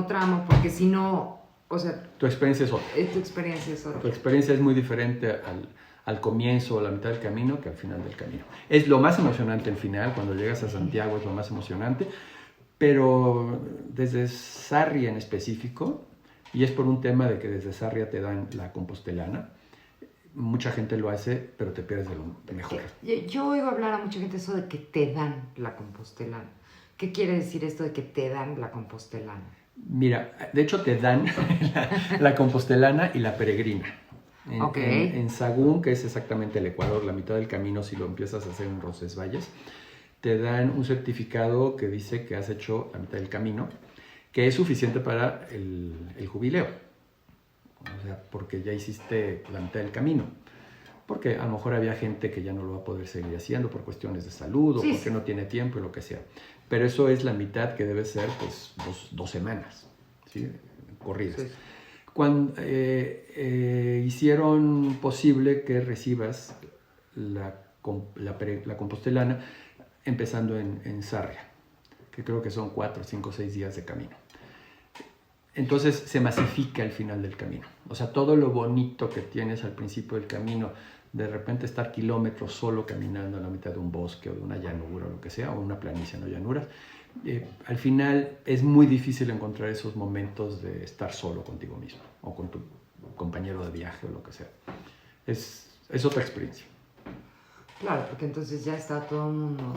tramo, porque si no, o sea... Tu experiencia es otra. Tu experiencia es otra. Tu experiencia es muy diferente al comienzo o la mitad del camino que al final del camino. Es lo más emocionante el final, cuando llegas a Santiago es lo más emocionante, pero desde Sarria en específico, y es por un tema de que desde Sarria te dan la compostelana, mucha gente lo hace, pero te pierdes de lo mejor. Yo oigo hablar a mucha gente eso de que te dan la compostelana. ¿Qué quiere decir esto de que te dan la compostelana? Mira, de hecho te dan la compostelana y la peregrina. En Sagún, que es exactamente el Ecuador, la mitad del camino, si lo empiezas a hacer en Roncesvalles, te dan un certificado que dice que has hecho la mitad del camino, que es suficiente para el jubileo. O sea, porque ya hiciste la mitad del camino. Porque a lo mejor había gente que ya no lo va a poder seguir haciendo por cuestiones de salud o porque no tiene tiempo y lo que sea. Pero eso es la mitad que debe ser, pues, 2 semanas, ¿sí? Corridas. Sí. Cuando hicieron posible que recibas la compostelana empezando en Sarria, que creo que son 4, 5, 6 días de camino. Entonces se masifica al final del camino. O sea, todo lo bonito que tienes al principio del camino, de repente estar kilómetros solo caminando a la mitad de un bosque o de una llanura o lo que sea, o una planicie, no llanuras, al final es muy difícil encontrar esos momentos de estar solo contigo mismo o con tu compañero de viaje o lo que sea. Es otra experiencia. Claro, porque entonces ya está todo el mundo...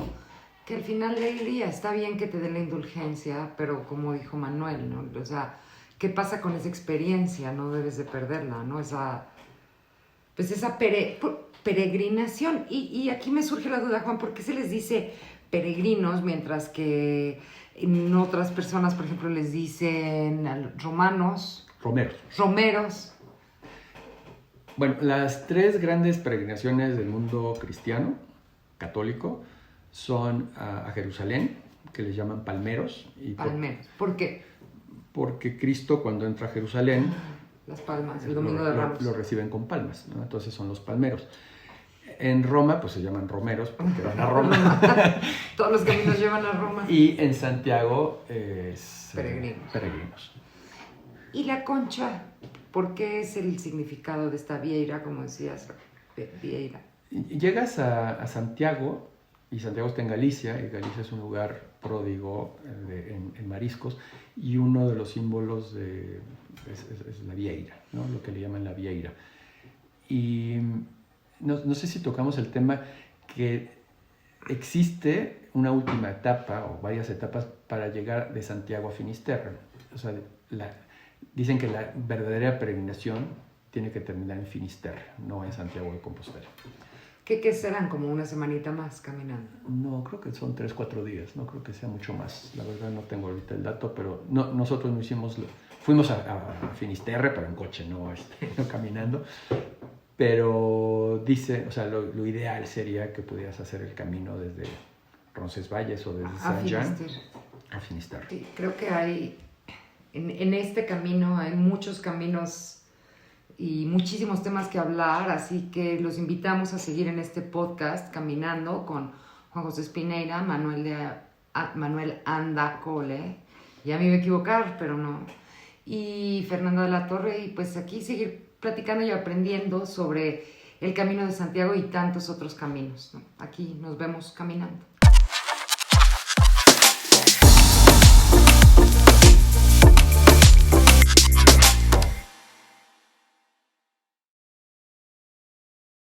Que al final del día está bien que te den la indulgencia, pero como dijo Manuel, ¿no? O sea, ¿qué pasa con esa experiencia? No debes de perderla, ¿no? Esa peregrinación. Y aquí me surge la duda, Juan, ¿por qué se les dice peregrinos mientras que en otras personas, por ejemplo, les dicen romeros? Bueno, las 3 grandes peregrinaciones del mundo cristiano, católico, son a Jerusalén, que les llaman palmeros. Palmeros. ¿Por qué? Porque Cristo, cuando entra a Jerusalén, las palmas, el domingo de Ramos, lo reciben con palmas, ¿no? Entonces son los palmeros. En Roma, pues se llaman romeros porque van a Roma. Todos los caminos llevan a Roma. Y en Santiago es peregrinos. ¿Y la concha? ¿Por qué es el significado de esta vieira, como decías, vieira? Llegas a Santiago, y Santiago está en Galicia, y Galicia es un lugar pródigo en mariscos, y uno de los símbolos es la vieira, ¿no? Lo que le llaman la vieira. Y no sé si tocamos el tema que existe una última etapa o varias etapas para llegar de Santiago a Finisterre. O sea, dicen que la verdadera peregrinación tiene que terminar en Finisterre, no en Santiago de Compostela. ¿Qué serán? ¿Como una semanita más caminando? No, creo que son 3-4 días, no creo que sea mucho más. La verdad no tengo ahorita el dato, pero nosotros no hicimos... Fuimos a Finisterre, pero en coche, no caminando. Pero dice, o sea, lo ideal sería que pudieras hacer el camino desde Roncesvalles o desde Saint-Jean a Finisterre. Sí, creo que hay, en este camino hay muchos caminos y muchísimos temas que hablar, así que los invitamos a seguir en este podcast Caminando con Juan José Spineira, Manuel Andacole, ya me iba a equivocar, pero no, y Fernanda de la Torre, y pues aquí seguir platicando y aprendiendo sobre el Camino de Santiago y tantos otros caminos, ¿no? Aquí nos vemos caminando.